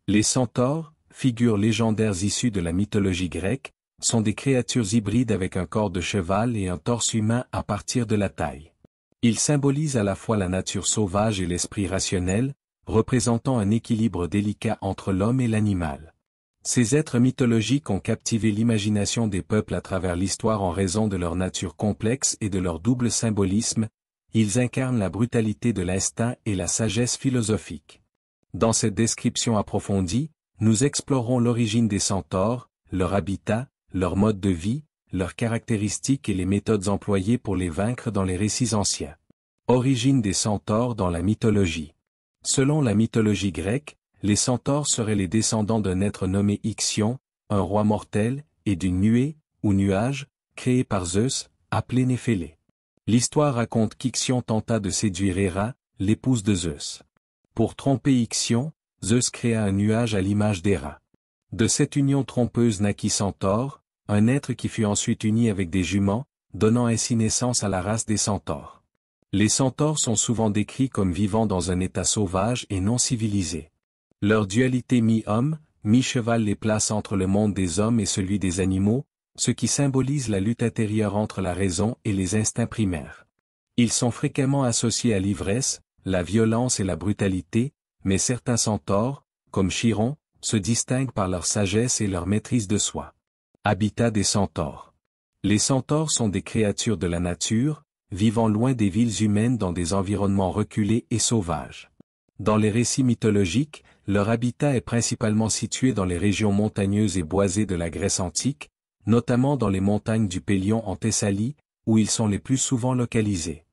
Les centaures, figures légendaires issues de la mythologie grecque, sont des créatures hybrides avec un corps de cheval et un torse humain à partir de la taille. Ils symbolisent à la fois la nature sauvage et l'esprit rationnel, représentant un équilibre délicat entre l'homme et l'animal. Ces êtres mythologiques ont captivé l'imagination des peuples à travers l'histoire en raison de leur nature complexe et de leur double symbolisme. Ils incarnent la brutalité de l'instinct et la sagesse philosophique. Dans cette description approfondie, nous explorons l'origine des centaures, leur habitat, leur mode de vie, leurs caractéristiques et les méthodes employées pour les vaincre dans les récits anciens. Origine des centaures dans la mythologie. Selon la mythologie grecque, les centaures seraient les descendants d'un être nommé Ixion, un roi mortel, et d'une nuée, ou nuage, créé par Zeus, appelé Néphélé. L'histoire raconte qu'Ixion tenta de séduire Héra, l'épouse de Zeus. Pour tromper Ixion, Zeus créa un nuage à l'image d'Héra. De cette union trompeuse naquit Centaure, un être qui fut ensuite uni avec des juments, donnant ainsi naissance à la race des centaures. Les centaures sont souvent décrits comme vivant dans un état sauvage et non civilisé. Leur dualité mi-homme, mi-cheval les place entre le monde des hommes et celui des animaux, ce qui symbolise la lutte intérieure entre la raison et les instincts primaires. Ils sont fréquemment associés à l'ivresse, la violence et la brutalité, mais certains centaures, comme Chiron, se distinguent par leur sagesse et leur maîtrise de soi. Habitat des centaures. Les centaures sont des créatures de la nature, vivant loin des villes humaines dans des environnements reculés et sauvages. Dans les récits mythologiques, leur habitat est principalement situé dans les régions montagneuses et boisées de la Grèce antique, notamment dans les montagnes du Pélion en Thessalie, où ils sont les plus souvent localisés.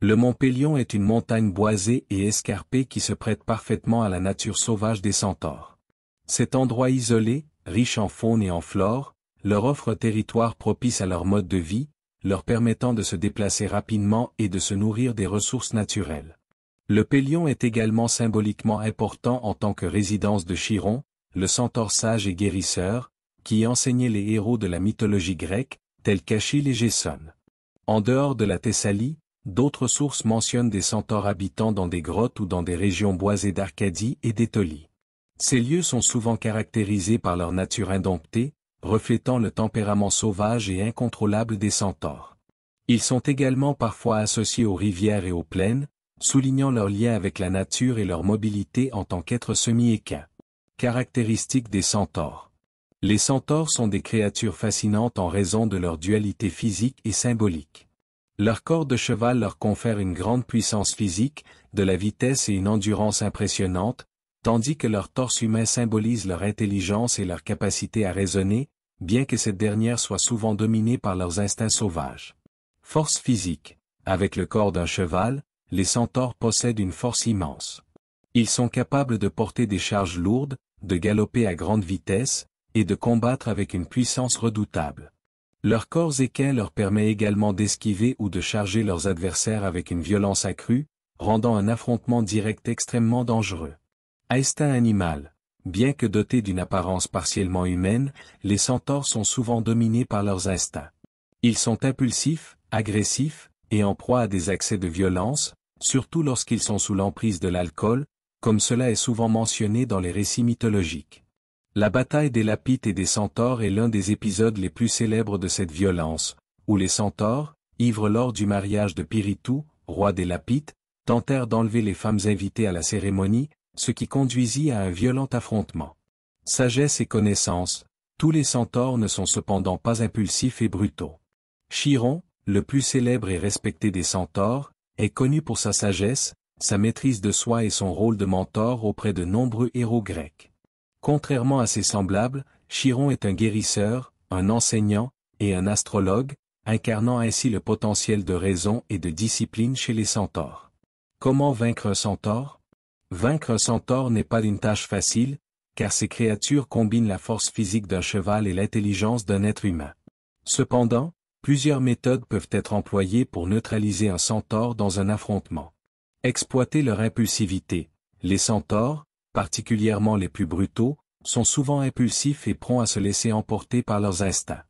Le mont Pélion est une montagne boisée et escarpée qui se prête parfaitement à la nature sauvage des centaures. Cet endroit isolé, riche en faune et en flore, leur offre un territoire propice à leur mode de vie, leur permettant de se déplacer rapidement et de se nourrir des ressources naturelles. Le Pélion est également symboliquement important en tant que résidence de Chiron, le centaure sage et guérisseur, qui enseignait les héros de la mythologie grecque, tels qu'Achille et Gésone. En dehors de la Thessalie, d'autres sources mentionnent des centaures habitant dans des grottes ou dans des régions boisées d'Arcadie et d'Étolie. Ces lieux sont souvent caractérisés par leur nature indomptée, reflétant le tempérament sauvage et incontrôlable des centaures. Ils sont également parfois associés aux rivières et aux plaines, soulignant leur lien avec la nature et leur mobilité en tant qu'êtres semi-équins. Caractéristiques des centaures. Les centaures sont des créatures fascinantes en raison de leur dualité physique et symbolique. Leur corps de cheval leur confère une grande puissance physique, de la vitesse et une endurance impressionnantes, tandis que leur torse humain symbolise leur intelligence et leur capacité à raisonner, bien que cette dernière soit souvent dominée par leurs instincts sauvages. Force physique. Avec le corps d'un cheval, les centaures possèdent une force immense. Ils sont capables de porter des charges lourdes, de galoper à grande vitesse, et de combattre avec une puissance redoutable. Leur corps équin leur permet également d'esquiver ou de charger leurs adversaires avec une violence accrue, rendant un affrontement direct extrêmement dangereux. Instinct animal. Bien que dotés d'une apparence partiellement humaine, les centaures sont souvent dominés par leurs instincts. Ils sont impulsifs, agressifs, et en proie à des accès de violence, surtout lorsqu'ils sont sous l'emprise de l'alcool, comme cela est souvent mentionné dans les récits mythologiques. La bataille des Lapites et des centaures est l'un des épisodes les plus célèbres de cette violence, où les centaures, ivres lors du mariage de Pirithou, roi des Lapites, tentèrent d'enlever les femmes invitées à la cérémonie, ce qui conduisit à un violent affrontement. Sagesse et connaissance. Tous les centaures ne sont cependant pas impulsifs et brutaux. Chiron, le plus célèbre et respecté des centaures, est connu pour sa sagesse, sa maîtrise de soi et son rôle de mentor auprès de nombreux héros grecs. Contrairement à ses semblables, Chiron est un guérisseur, un enseignant, et un astrologue, incarnant ainsi le potentiel de raison et de discipline chez les centaures. Comment vaincre un centaure? Vaincre un centaure n'est pas une tâche facile, car ces créatures combinent la force physique d'un cheval et l'intelligence d'un être humain. Cependant, plusieurs méthodes peuvent être employées pour neutraliser un centaure dans un affrontement. Exploiter leur impulsivité. Les centaures, particulièrement les plus brutaux, sont souvent impulsifs et prompts à se laisser emporter par leurs instincts.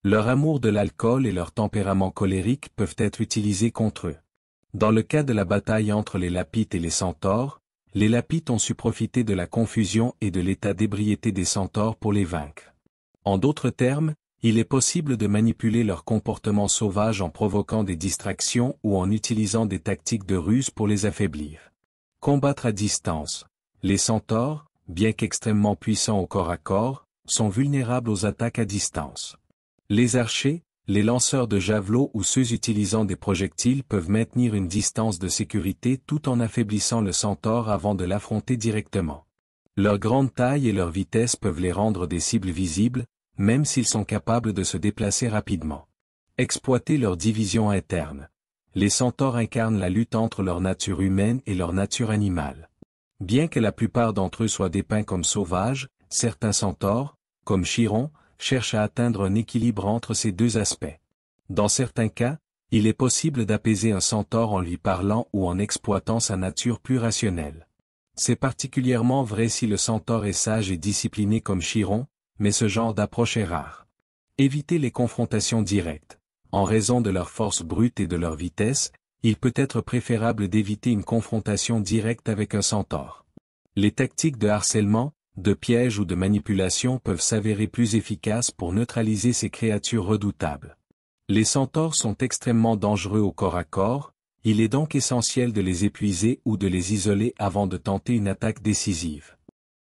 Leur amour de l'alcool et leur tempérament colérique peuvent être utilisés contre eux. Dans le cas de la bataille entre les Lapites et les centaures, les Lapites ont su profiter de la confusion et de l'état d'ébriété des centaures pour les vaincre. En d'autres termes, il est possible de manipuler leur comportement sauvage en provoquant des distractions ou en utilisant des tactiques de ruse pour les affaiblir. Combattre à distance. Les centaures, bien qu'extrêmement puissants au corps à corps, sont vulnérables aux attaques à distance. Les archers, les lanceurs de javelots ou ceux utilisant des projectiles peuvent maintenir une distance de sécurité tout en affaiblissant le centaure avant de l'affronter directement. Leur grande taille et leur vitesse peuvent les rendre des cibles visibles, même s'ils sont capables de se déplacer rapidement. Exploiter leur division interne. Les centaures incarnent la lutte entre leur nature humaine et leur nature animale. Bien que la plupart d'entre eux soient dépeints comme sauvages, certains centaures, comme Chiron, cherchent à atteindre un équilibre entre ces deux aspects. Dans certains cas, il est possible d'apaiser un centaure en lui parlant ou en exploitant sa nature plus rationnelle. C'est particulièrement vrai si le centaure est sage et discipliné comme Chiron, mais ce genre d'approche est rare. Éviter les confrontations directes. En raison de leur force brute et de leur vitesse, il peut être préférable d'éviter une confrontation directe avec un centaure. Les tactiques de harcèlement, de piège ou de manipulation peuvent s'avérer plus efficaces pour neutraliser ces créatures redoutables. Les centaures sont extrêmement dangereux au corps à corps, il est donc essentiel de les épuiser ou de les isoler avant de tenter une attaque décisive.